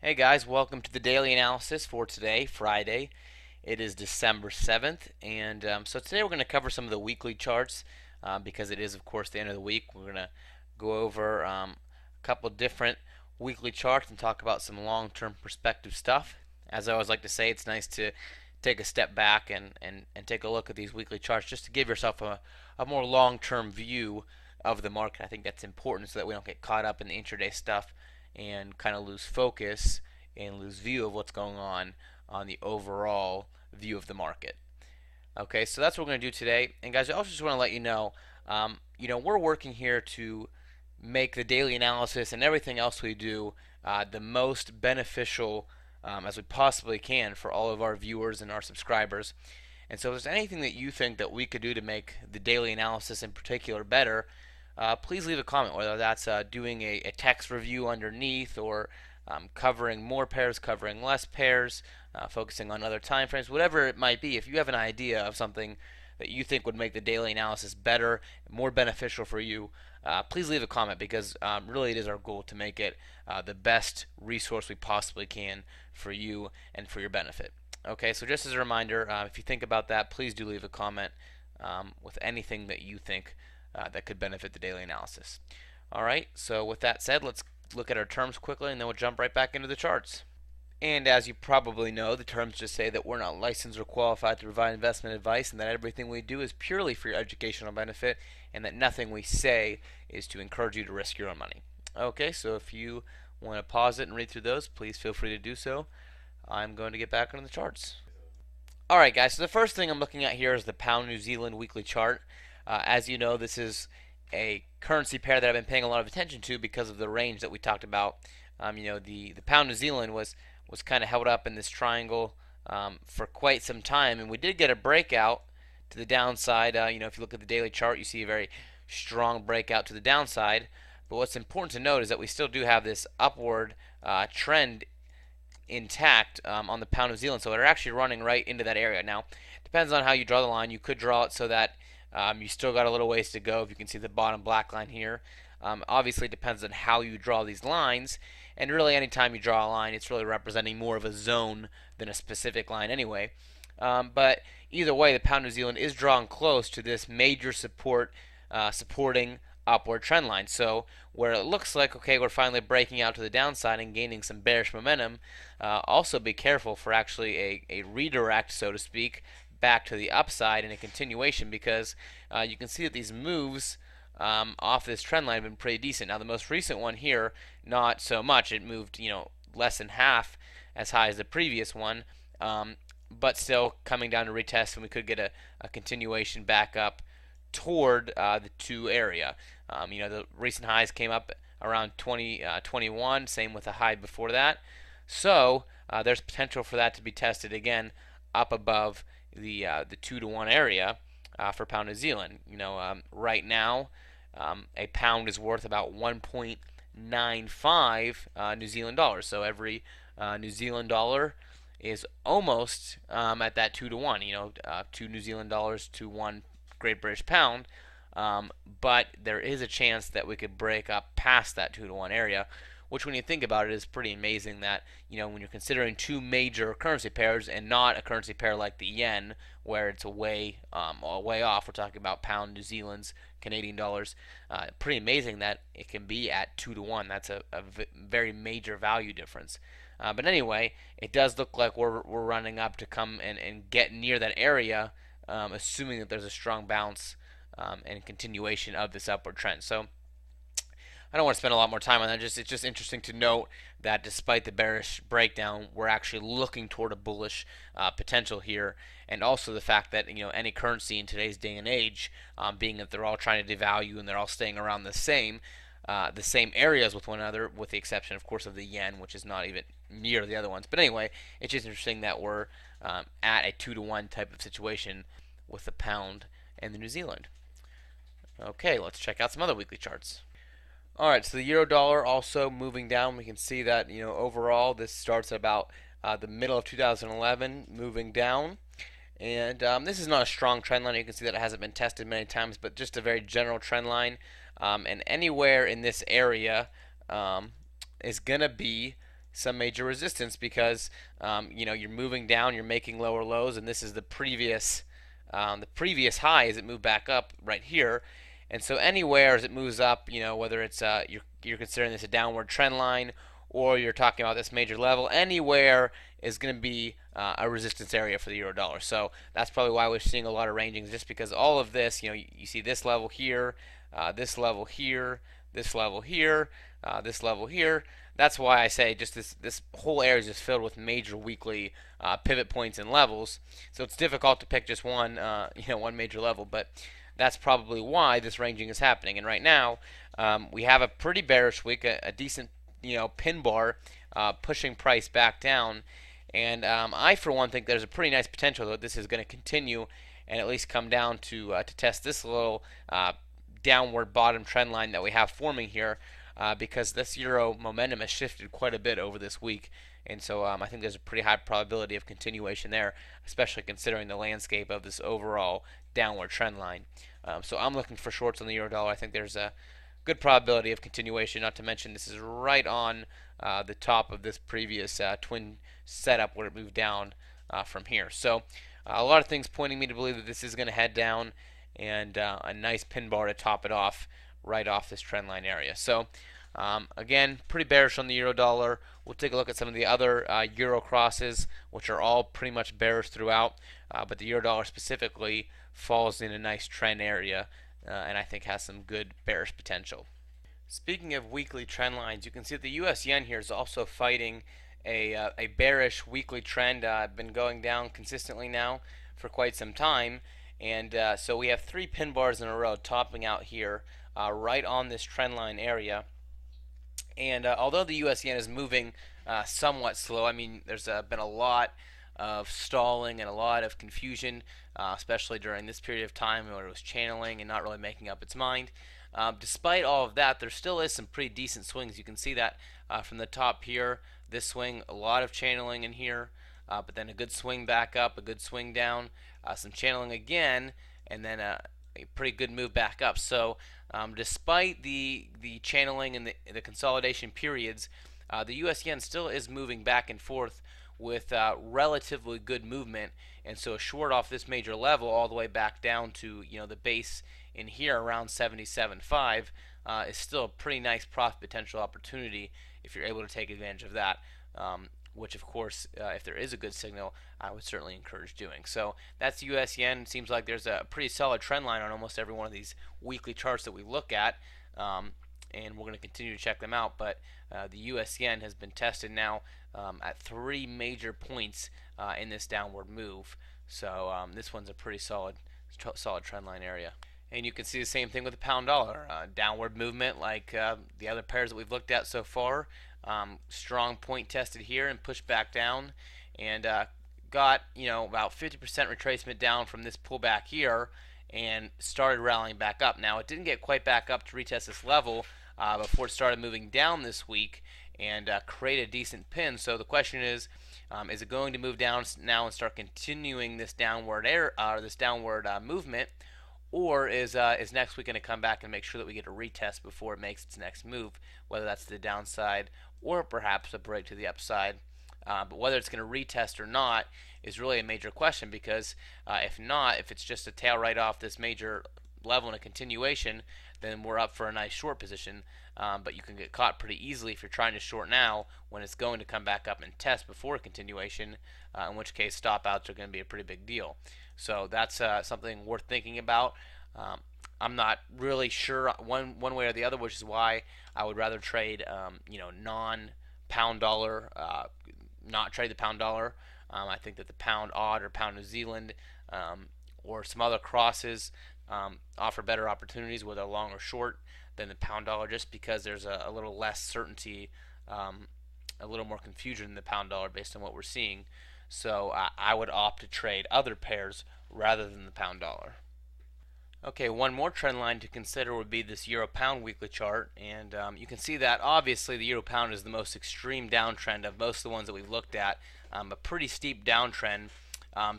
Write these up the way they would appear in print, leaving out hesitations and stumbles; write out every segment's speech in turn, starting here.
Hey guys, welcome to the daily analysis for today, Friday. It is December 7th, and so today we're going to cover some of the weekly charts because it is, of course, the end of the week. We're going to go over a couple different weekly charts and talk about some long-term perspective stuff. As I always like to say, it's nice to take a step back and take a look at these weekly charts just to give yourself a more long-term view of the market. I think that's important so that we don't get caught up in the intraday stuff and kind of lose focus and lose view of what's going on the overall view of the market. Okay, so that's what we're going to do today. And guys, I also just want to let you know, we're working here to make the daily analysis and everything else we do the most beneficial as we possibly can for all of our viewers and our subscribers. And so, if there's anything that you think that we could do to make the daily analysis in particular better, please leave a comment, whether that's doing a text review underneath or covering more pairs, covering less pairs, focusing on other time frames, whatever it might be. If you have an idea of something that you think would make the daily analysis better, more beneficial for you, please leave a comment because really it is our goal to make it the best resource we possibly can for you and for your benefit. Okay, so just as a reminder, if you think about that, please do leave a comment with anything that you think that could benefit the daily analysis. All right, so with that said, let's look at our terms quickly and then we'll jump right back into the charts. And as you probably know, the terms just say that we're not licensed or qualified to provide investment advice and that everything we do is purely for your educational benefit and that nothing we say is to encourage you to risk your own money. Okay, so if you want to pause it and read through those, please feel free to do so. I'm going to get back on the charts. Alright guys, so the first thing I'm looking at here is the Pound New Zealand weekly chart. As you know, this is a currency pair that I've been paying a lot of attention to because of the range that we talked about. The Pound New Zealand was kind of held up in this triangle for quite some time, and we did get a breakout to the downside. If you look at the daily chart, you see a very strong breakout to the downside. But what's important to note is that we still do have this upward trend intact on the Pound New Zealand, so they're actually running right into that area. Now, depends on how you draw the line. You could draw it so that you still got a little ways to go. If you can see the bottom black line here, obviously it depends on how you draw these lines. And really, anytime you draw a line, it's really representing more of a zone than a specific line anyway. But either way, the Pound New Zealand is drawing close to this major supporting upward trend line. So where it looks like, okay, we're finally breaking out to the downside and gaining some bearish momentum, also be careful for actually a redirect, so to speak, back to the upside and a continuation because you can see that these moves off this trend line have been pretty decent. Now the most recent one here, not so much. It moved, less than half as high as the previous one, but still coming down to retest, and we could get a continuation back up toward the 2 area. The recent highs came up around 2021, same with the high before that. So there's potential for that to be tested again up above the 2-to-1 area for Pound New Zealand. Right now, a pound is worth about 1.95 New Zealand dollars. So every New Zealand dollar is almost at that 2-to-1. 2 New Zealand dollars to 1 Great British Pound. But there is a chance that we could break up past that 2-to-1 area, which when you think about it is pretty amazing that, when you're considering 2 major currency pairs and not a currency pair like the yen, where it's way off. We're talking about pound, New Zealand's, Canadian dollars. Pretty amazing that it can be at 2-to-1. That's a very major value difference. But anyway, it does look like we're running up to come and get near that area, assuming that there's a strong bounce and continuation of this upward trend. So I don't want to spend a lot more time on that. It's just interesting to note that despite the bearish breakdown, we're actually looking toward a bullish potential here, and also the fact that any currency in today's day and age, being that they're all trying to devalue and they're all staying around the same areas with one another, with the exception, of course, of the yen, which is not even near the other ones. But anyway, it's just interesting that we're at a 2-to-1 type of situation with the pound and the New Zealand. Okay, let's check out some other weekly charts. Alright, so the euro dollar also moving down. We can see that, overall this starts at about the middle of 2011, moving down. And this is not a strong trend line. You can see that it hasn't been tested many times, but just a very general trend line. And anywhere in this area is going to be some major resistance because you're moving down, you're making lower lows, and this is the previous high as it moved back up right here. And so anywhere as it moves up, whether it's you're considering this a downward trend line or you're talking about this major level, anywhere is going to be a resistance area for the euro dollar. So that's probably why we're seeing a lot of rangings, just because all of this, you see this level here, this level here, this level here, this level here. That's why I say just this whole area is just filled with major weekly pivot points and levels. So it's difficult to pick just one one major level, but that's probably why this ranging is happening. And right now, we have a pretty bearish week, a decent pin bar pushing price back down. And I, for one, think there's a pretty nice potential that this is going to continue and at least come down to test this little downward bottom trend line that we have forming here, because this euro momentum has shifted quite a bit over this week. And so I think there's a pretty high probability of continuation there, especially considering the landscape of this overall downward trend line. So I'm looking for shorts on the euro dollar. I think there's a good probability of continuation, not to mention this is right on the top of this previous twin setup where it moved down from here. So a lot of things pointing me to believe that this is going to head down, and a nice pin bar to top it off right off this trend line area. So again, pretty bearish on the euro dollar. We'll take a look at some of the other euro crosses, which are all pretty much bearish throughout, but the euro dollar specifically falls in a nice trend area, and I think has some good bearish potential. Speaking of weekly trend lines, you can see that the US yen here is also fighting a bearish weekly trend. Been going down consistently now for quite some time, and so we have 3 pin bars in a row topping out here right on this trend line area. And although the US yen is moving somewhat slow, I mean, there's been a lot of stalling and a lot of confusion, especially during this period of time where it was channeling and not really making up its mind. Despite all of that, there still is some pretty decent swings. You can see that from the top here, this swing, a lot of channeling in here, but then a good swing back up, a good swing down, some channeling again, and then a pretty good move back up. So despite the channeling and the consolidation periods, the US yen still is moving back and forth with relatively good movement, and so a short off this major level all the way back down to the base in here around 77.5 is still a pretty nice profit potential opportunity if you're able to take advantage of that. Which, of course, if there is a good signal, I would certainly encourage doing. So that's US yen. It seems like there's a pretty solid trend line on almost every one of these weekly charts that we look at, and we're going to continue to check them out. But the US yen has been tested now at 3 major points in this downward move. So this one's a pretty solid trend line area. And you can see the same thing with the pound dollar. Downward movement like the other pairs that we've looked at so far. Strong point tested here and pushed back down, and got about 50% retracement down from this pullback here, and started rallying back up. Now it didn't get quite back up to retest this level before it started moving down this week and create a decent pin. So the question is it going to move down now and start continuing this downward movement? Or is next week going to come back and make sure that we get a retest before it makes its next move, whether that's to the downside or perhaps a break to the upside? But whether it's going to retest or not is really a major question, because if not, if it's just a tail right off this major level and a continuation, then we're up for a nice short position. But you can get caught pretty easily if you're trying to short now when it's going to come back up and test before a continuation, in which case stop outs are going to be a pretty big deal. So that's something worth thinking about. I'm not really sure one way or the other, which is why I would rather trade non-pound dollar, not trade the pound dollar. I think that the pound odd or pound New Zealand or some other crosses offer better opportunities, whether long or short, than the pound dollar, just because there's a little less certainty, a little more confusion in the pound dollar based on what we're seeing. So I would opt to trade other pairs rather than the pound dollar. Okay, one more trend line to consider would be this euro pound weekly chart, and you can see that obviously the euro pound is the most extreme downtrend of most of the ones that we've looked at. A pretty steep downtrend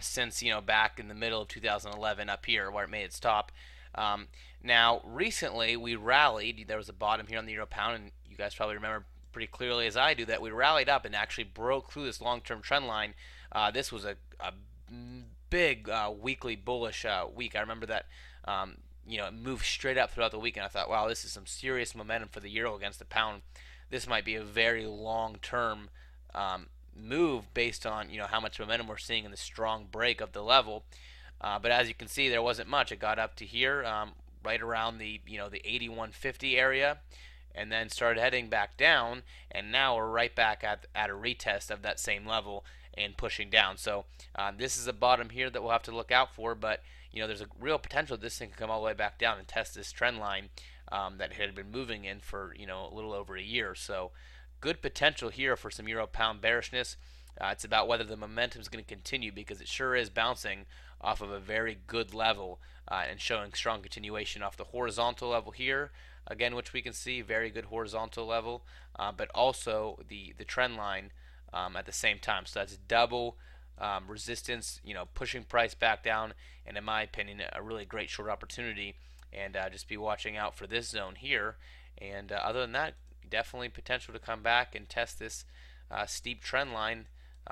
since back in the middle of 2011 up here where it made its top. Now recently we rallied. There was a bottom here on the euro pound, and you guys probably remember pretty clearly as I do that we rallied up and actually broke through this long-term trend line. This was a big weekly bullish week. I remember that it moved straight up throughout the week, and I thought, wow, this is some serious momentum for the euro against the pound. This might be a very long-term move based on how much momentum we're seeing in the strong break of the level. But as you can see, there wasn't much. It got up to here, right around the 81.50 area, and then started heading back down, and now we're right back at a retest of that same level and pushing down. So this is a bottom here that we'll have to look out for, but there's a real potential this thing can come all the way back down and test this trend line that it had been moving in for a little over a year. So good potential here for some euro pound bearishness. It's about whether the momentum is going to continue, because it sure is bouncing off of a very good level and showing strong continuation off the horizontal level here, again, which we can see very good horizontal level, but also the trend line at the same time. So that's double resistance, pushing price back down, and in my opinion, a really great short opportunity. And just be watching out for this zone here. And other than that, definitely potential to come back and test this steep trend line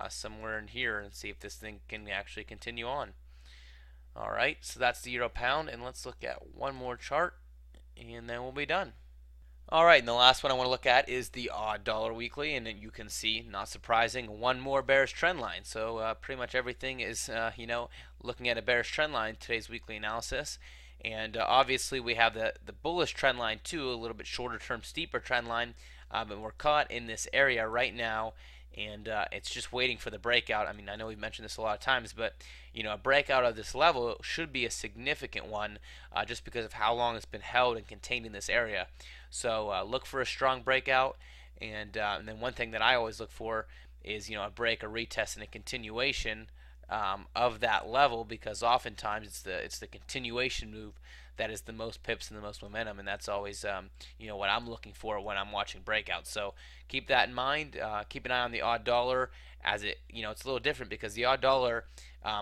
somewhere in here and see if this thing can actually continue on. Alright, so that's the euro pound, and let's look at one more chart and then we'll be done. Alright, and the last one I want to look at is the odd dollar weekly, and you can see, not surprising, one more bearish trend line. So pretty much everything is, looking at a bearish trend line, today's weekly analysis. And obviously we have the bullish trend line too, a little bit shorter term, steeper trend line, but we're caught in this area right now, and it's just waiting for the breakout. I mean, I know we've mentioned this a lot of times, but a breakout of this level should be a significant one, just because of how long it's been held and contained in this area. So look for a strong breakout, and then one thing that I always look for is a break, a retest, and a continuation of that level, because oftentimes it's the continuation move that is the most pips and the most momentum, and that's always what I'm looking for when I'm watching breakouts. So keep that in mind. Keep an eye on the odd dollar, as it's a little different because the odd dollar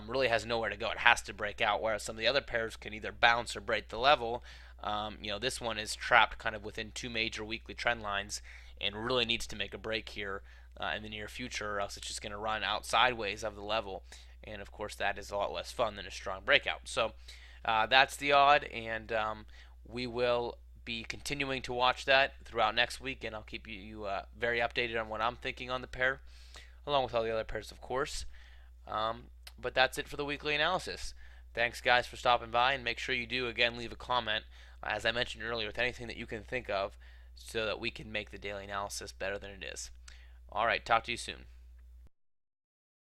really has nowhere to go. It has to break out, whereas some of the other pairs can either bounce or break the level. This one is trapped kind of within two major weekly trend lines and really needs to make a break here in the near future, or else it's just going to run out sideways of the level. And of course, that is a lot less fun than a strong breakout. So that's the odd, and we will be continuing to watch that throughout next week, and I'll keep you very updated on what I'm thinking on the pair, along with all the other pairs, of course. But that's it for the weekly analysis. Thanks, guys, for stopping by, and make sure you do, again, leave a comment, as I mentioned earlier, with anything that you can think of so that we can make the daily analysis better than it is. All right, talk to you soon.